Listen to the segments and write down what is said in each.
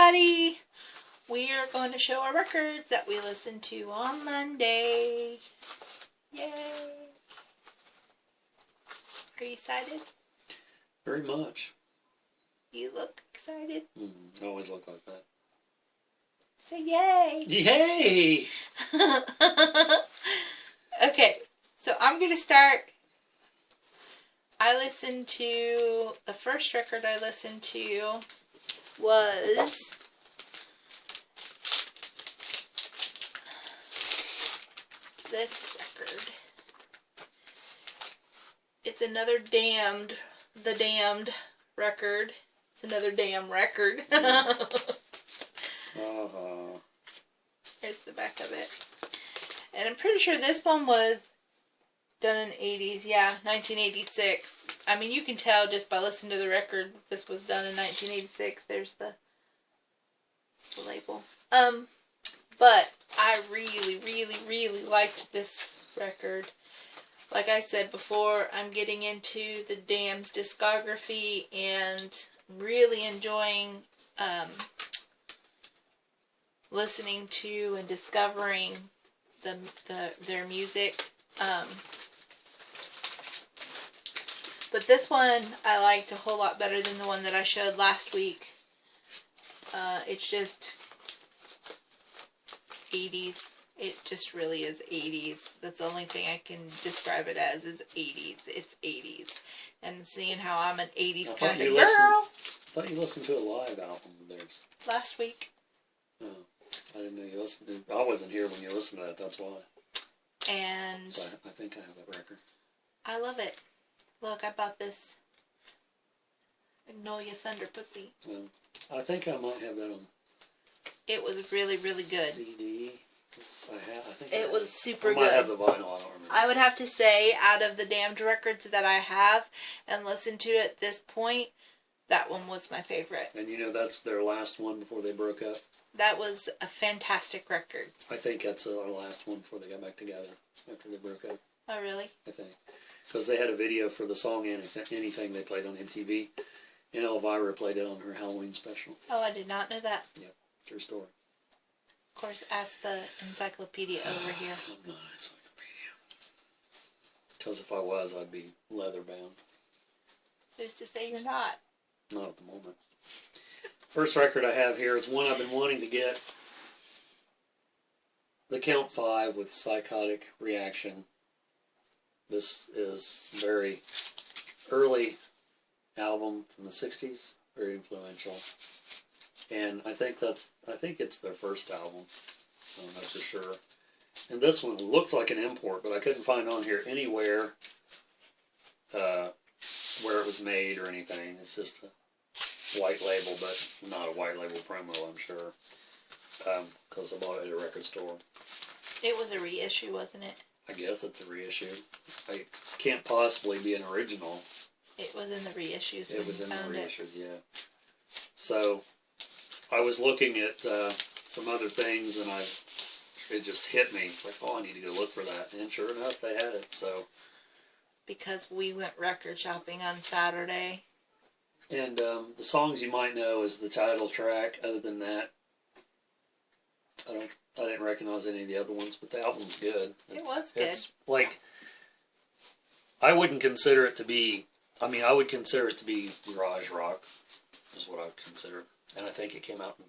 everybody! We are going to show our records that we listened to on Monday. Yay! Are you excited? Very much. You look excited? I always look like that. Say yay! Yay! Okay, so I'm going to start. I listened to, the first record I listened to was this record. It's another Damned, the Damned record. It's another damn record. Here's the back of it. And I'm pretty sure this one was done in the 80s. Yeah, 1986. I mean, you can tell just by listening to the record this was done in 1986. There's the label. But I really, really, really liked this record. Like I said before, I'm getting into the Damned's discography and really enjoying listening to and discovering their music. But this one I liked a whole lot better than the one that I showed last week. It's just 80s. It just really is 80s. That's the only thing I can describe it as is 80s. It's 80s. And seeing how I'm an 80s kind of girl. I thought you listened to a live album of theirs. Last week. Oh, I didn't know you listened to it. I wasn't here when you listened to that, that's why. And so I think I have that record. I love it. Look, I bought this Magnolia Thunder Pussy. I think I might have that on. It was really, really good. CD. I think it was super good. I might have the vinyl, I don't remember. I would have to say, out of the Damned records that I have and listened to at this point, that one was my favorite. And you know that's their last one before they broke up? That was a fantastic record. I think that's our last one before they got back together, after they broke up. Oh, really? I think. Because they had a video for the song Anything they played on MTV, and Elvira played it on her Halloween special. Oh, I did not know that. Yep, true story. Of course, ask the encyclopedia over here. I'm not an encyclopedia. Because if I was, I'd be leather bound. Who's to say you're not? Not at the moment. First record I have here is one I've been wanting to get. The Count 5 with Psychotic Reaction. This is a very early album from the 60s. Very influential. And I think it's their first album. I don't know for sure. And this one looks like an import, but I couldn't find on here anywhere where it was made or anything. It's just a white label, but not a white label promo, I'm sure. Because I bought it at a record store. It was a reissue, wasn't it? I guess it's a reissue. It can't possibly be an original. It was in the reissues. It was in the reissues, yeah. So I was looking at some other things, and it just hit me. It's like, oh, I need to go look for that. And sure enough, they had it. So because we went record shopping on Saturday. And the songs you might know is the title track. Other than that, I didn't recognize any of the other ones, but the album's good. It was good. It's like, I wouldn't consider it to be, I mean, I would consider it to be garage rock, is what I would consider it. And I think it came out in,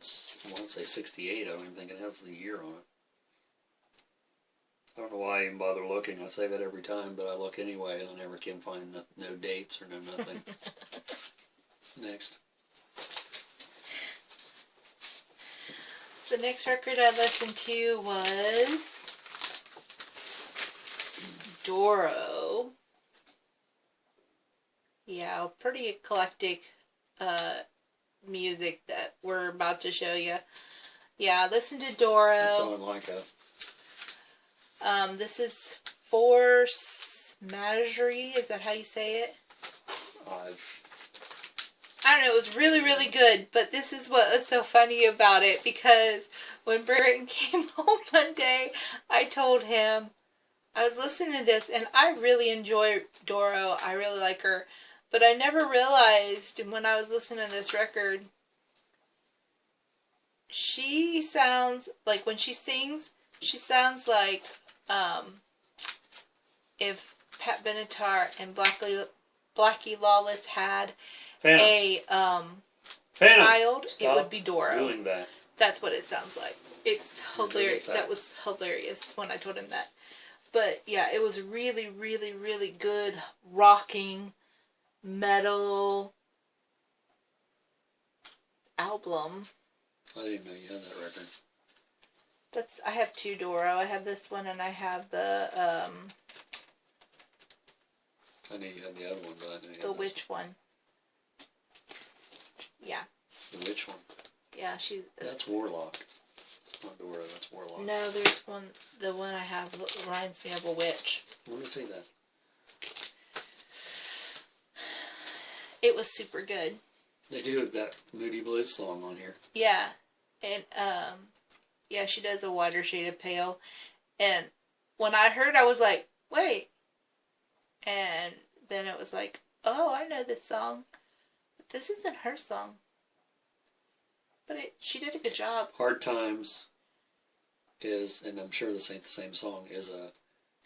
I want to say 68, I don't even think it has the year on it. I don't know why I even bother looking. I say that every time, but I look anyway, and I never can find no dates or no nothing. Next. The next record I listened to was Doro. Yeah, pretty eclectic music that we're about to show you. Yeah, listen to Doro. That's someone like us. This is Force Majeure. Is that how you say it? I don't know, it was really, really good, but this is what was so funny about it, because when Barrett came home one day, I told him, I was listening to this, and I really enjoy Doro, I really like her, but I never realized when I was listening to this record she sounds like when she sings, she sounds like if Pat Benatar and Blackie Lawless had Phantom. a Phantom. child, Stop it would be Doro. doing that. That's what it sounds like. It's hilarious. That was hilarious when I told him that. But yeah, it was really, really, really good rocking metal album. I didn't know you had that record. I have two Doro. I have this one and I have the I knew you had the other one, but I didn't know you the had this witch one. Yeah. one. The witch one. Yeah, she. That's Warlock. It's not Dora, that's Warlock. No, there's one. The one I have reminds me of a witch. Let me see that. It was super good. They do that Moody Blues song on here. Yeah, and yeah, she does a wider shade of pale. And when I heard, I was like, wait. And then it was like, oh, I know this song. But this isn't her song. But she did a good job. Hard Times is, and I'm sure this ain't the same song, is a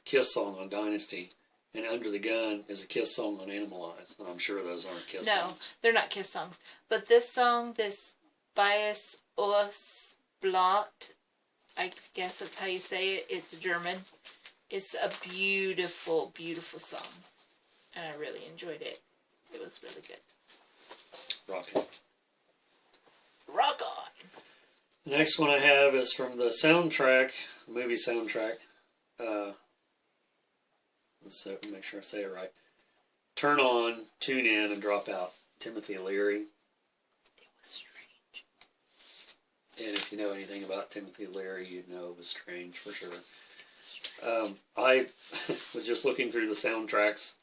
Kiss song on Dynasty. And Under the Gun is a Kiss song on Animalize. And I'm sure those aren't Kiss songs. No, they're not Kiss songs. But this song, this Bias Os Blot, I guess that's how you say it. It's German. It's a beautiful, beautiful song. And I really enjoyed it. It was really good. Rockin'. Rock on! The next one I have is from the soundtrack, movie soundtrack. Let's make sure I say it right. Turn on, tune in, and drop out. Timothy Leary. It was strange. And if you know anything about Timothy Leary, you'd know it was strange for sure. I was just looking through the soundtracks,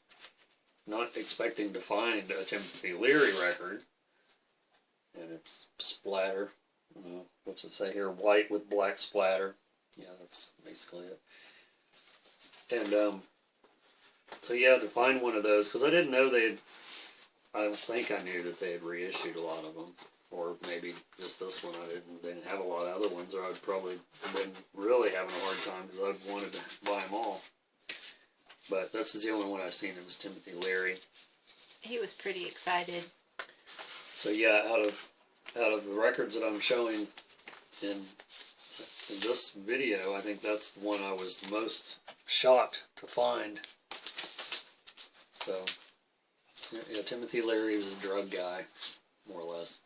not expecting to find a Timothy Leary record. And it's splatter. What's it say here? White with black splatter. Yeah, that's basically it. And so yeah, to find one of those, because I didn't know I don't think I knew that they had reissued a lot of them. Or maybe just this one. I didn't have a lot of other ones, or I'd probably been really having a hard time because I'd wanted to buy them all. But this is the only one I've seen that was Timothy Leary. He was pretty excited. So yeah, out of the records that I'm showing in this video, I think that's the one I was the most shocked to find. So yeah, Timothy Leary was a drug guy, more or less.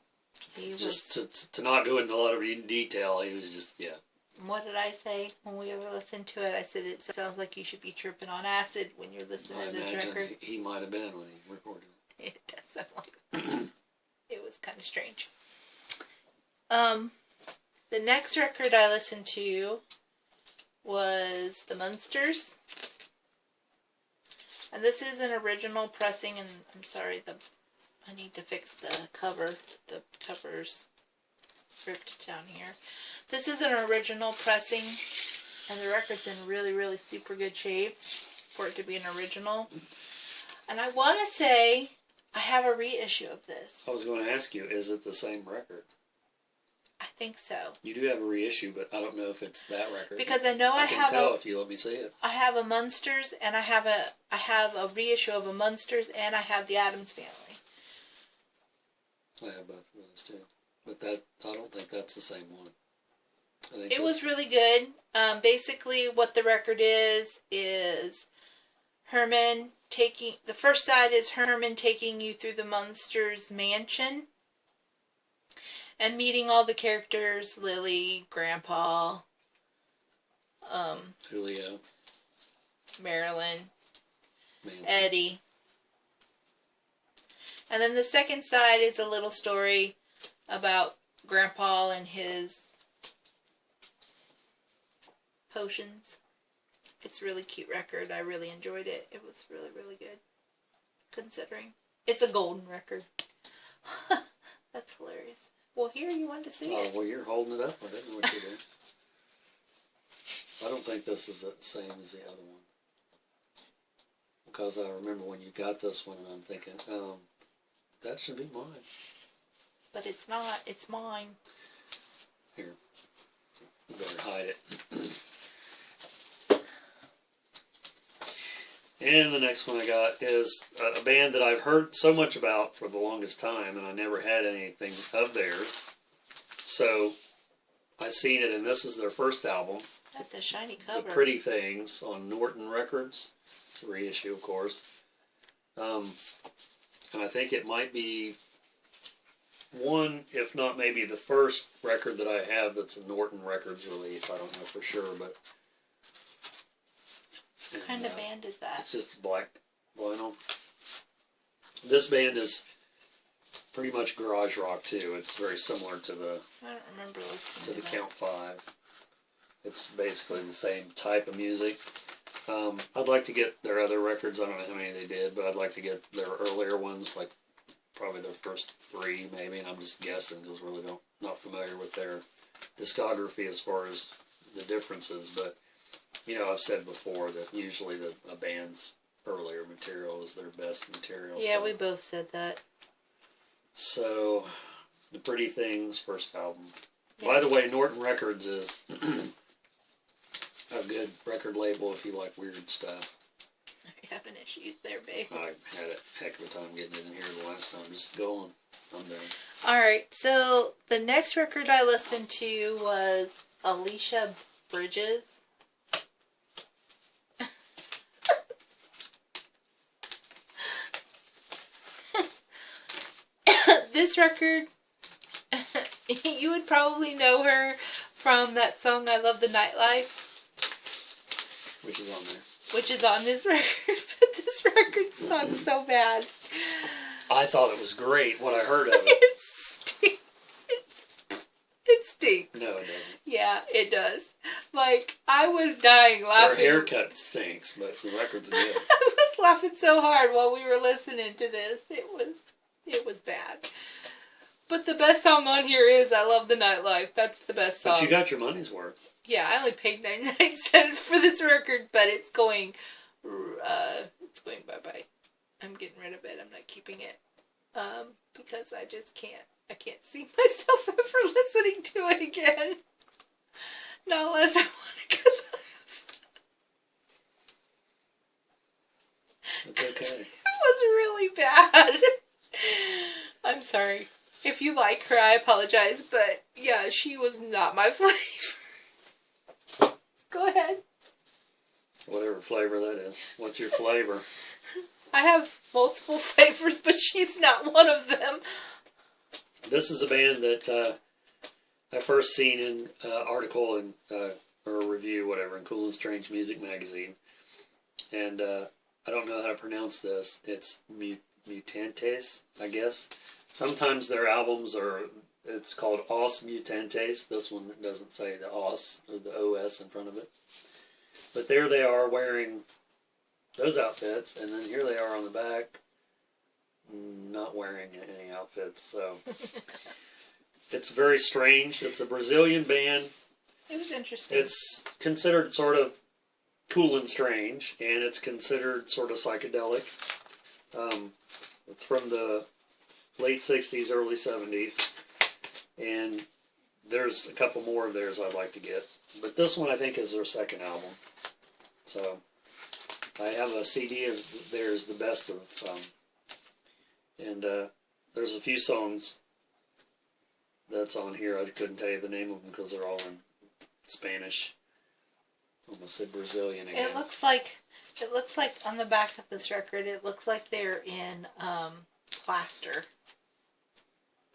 He was, just to not go into a lot of detail, he was just, yeah. what did I say when we ever listened to it? I said it sounds like you should be tripping on acid when you're listening to this record. He might have been when he recorded it. It does sound like it was kind of strange. The next record I listened to was The Munsters. And this is an original pressing, and I'm sorry, I need to fix the cover. The cover's ripped down here. This is an original pressing, and the record's in really, really super good shape for it to be an original. And I want to say I have a reissue of this. I was going to ask you, is it the same record? I think so. You do have a reissue, but I don't know if it's that record. Because I know I can have tell if you let me see it. I have a Munsters, and I have a reissue of a Munsters, and I have the Addams Family. I have both of those too, but I don't think that's the same one. I think It was really good. Basically, what the record is Herman taking... The first side is Herman taking you through the Munsters mansion and meeting all the characters, Lily, Grandpa, Julio, Marilyn, Manson. Eddie. And then the second side is a little story about Grandpa and his potions. It's a really cute record. I really enjoyed it. It was really, really good. Considering. It's a golden record. That's hilarious. Well, here, you wanted to see it. Oh, well, you're holding it up. I didn't know what you did. I don't think this is the same as the other one. Because I remember when you got this one, and I'm thinking, that should be mine. But it's not. It's mine. Here, you better hide it. And the next one I got is a band that I've heard so much about for the longest time, and I never had anything of theirs. So I seen it, and this is their first album. That's a shiny The cover. Pretty Things on Norton Records. It's a reissue, of course. And I think it might be one, if not maybe the first record that I have that's a Norton Records release. I don't know for sure, but... What kind of band is that? It's just black vinyl. This band is pretty much garage rock too. It's very similar to the I don't remember listening to that. Count 5. It's basically the same type of music. I'd like to get their other records. I don't know how many they did, but I'd like to get their earlier ones, like probably their first 3 maybe. And I'm just guessing because really not familiar with their discography as far as the differences, but. You know, I've said before that usually a band's earlier material is their best material. Yeah, so. we both said that. So, The Pretty Things, first album. Yeah. By the way, Norton Records is a good record label if you like weird stuff. You're having issues there, babe. I had a heck of a time getting it in here the last time. Just go on. I'm done. Alright, so the next record I listened to was Alicia Bridges. This record, you would probably know her from that song I Love the Nightlife, Which is on there. which is on this record, but this record sucks so bad. I thought it was great, what I heard of it. It stinks. No, it doesn't. Yeah, it does. Like, I was dying Her laughing. haircut stinks, but the record's good. I was laughing so hard while we were listening to this. It was bad. But the best song on here is I Love the Nightlife. That's the best song. But you got your money's worth. Yeah, I only paid 99 cents for this record, but it's going bye-bye. I'm getting rid of it. I'm not keeping it. Because I just can't. I can't see myself ever listening to it again. Not unless I want to go laugh. It's okay. It was really bad. I'm sorry. If you like her, I apologize, but yeah, she was not my flavor. Go ahead. Whatever flavor that is. What's your flavor? I have multiple flavors, but she's not one of them. This is a band that I first seen in an article in, or a review, whatever, in Cool and Strange Music Magazine. And I don't know how to pronounce this. It's Mutantes, I guess. Sometimes their albums it's called Os Mutantes. This one doesn't say the Os or the OS in front of it. But there they are wearing those outfits, and then here they are on the back not wearing any outfits. So it's very strange. It's a Brazilian band. It was interesting. It's considered sort of cool and strange, and it's considered sort of psychedelic. It's from the late 60s, early 70s, and there's a couple more of theirs I'd like to get. But this one I think is their second album. So I have a CD of theirs, the best of, and there's a few songs that's on here. I couldn't tell you the name of them because they're all in Spanish. Almost said Brazilian again. It looks like on the back of this record, it looks like they're in plaster.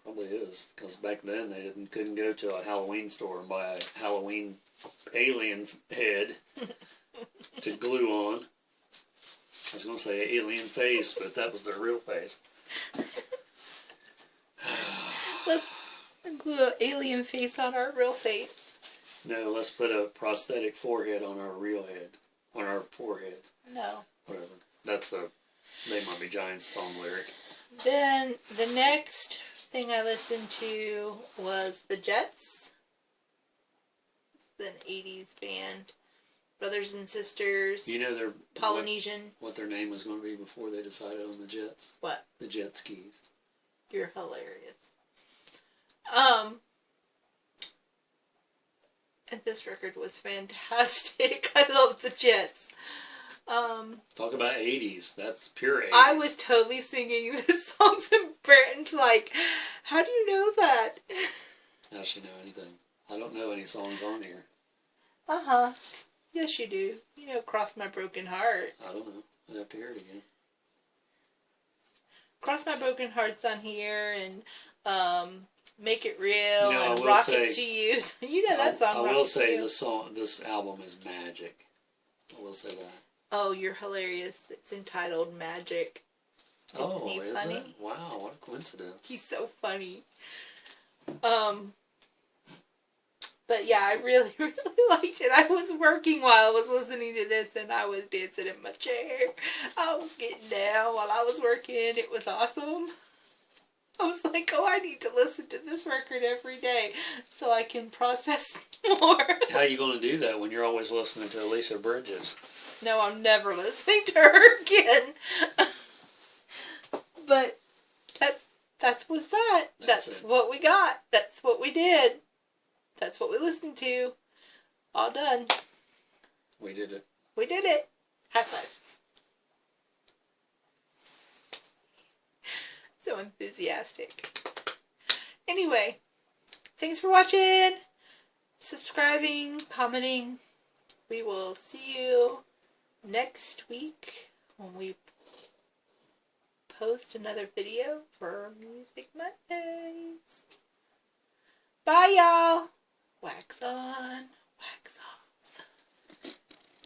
Probably is, because back then they couldn't go to a Halloween store and buy a Halloween alien head to glue on. I was going to say alien face, but that was their real face. Let's glue an alien face on our real face. No, let's put a prosthetic forehead on our real head. On our forehead. No. Whatever. That's a They Might Be Giants song lyric. Then the next thing I listened to was the Jets. It's an 80s band. Brothers and sisters. You know their Polynesian. what their name was going to be before they decided on the Jets? What? The Jet Skis. You're hilarious. this record was fantastic. I love the Jets. Talk about 80s. That's pure 80s. I was totally singing the songs, and Brandon's like, how do you know that? How does she know anything? I don't know any songs on here. Uh-huh. Yes, you do. You know, Cross My Broken Heart. I don't know. I'd have to hear it again. Cross My Broken Heart's on here, and Make It Real, You know, and I will Rock say- It To You. You know that song, I Rock will It To say You. this album is magic. I will say that. Oh, you're hilarious. It's entitled Magic. Isn't he Is funny? it? Wow, what a coincidence. He's so funny. But yeah, I really, really liked it. I was working while I was listening to this, and I was dancing in my chair. I was getting down while I was working. It was awesome. I was like, oh, I need to listen to this record every day so I can process more. How are you going to do that when you're always listening to Alicia Bridges? No, I'm never listening to her again. But that was that. That's That's it. what we got. That's what we did. That's what we listened to. All done. We did it. We did it. High five. So enthusiastic. Anyway, thanks for watching, subscribing, commenting. We will see you next week when we post another video for Music Mondays. Bye, y'all. Wax on, wax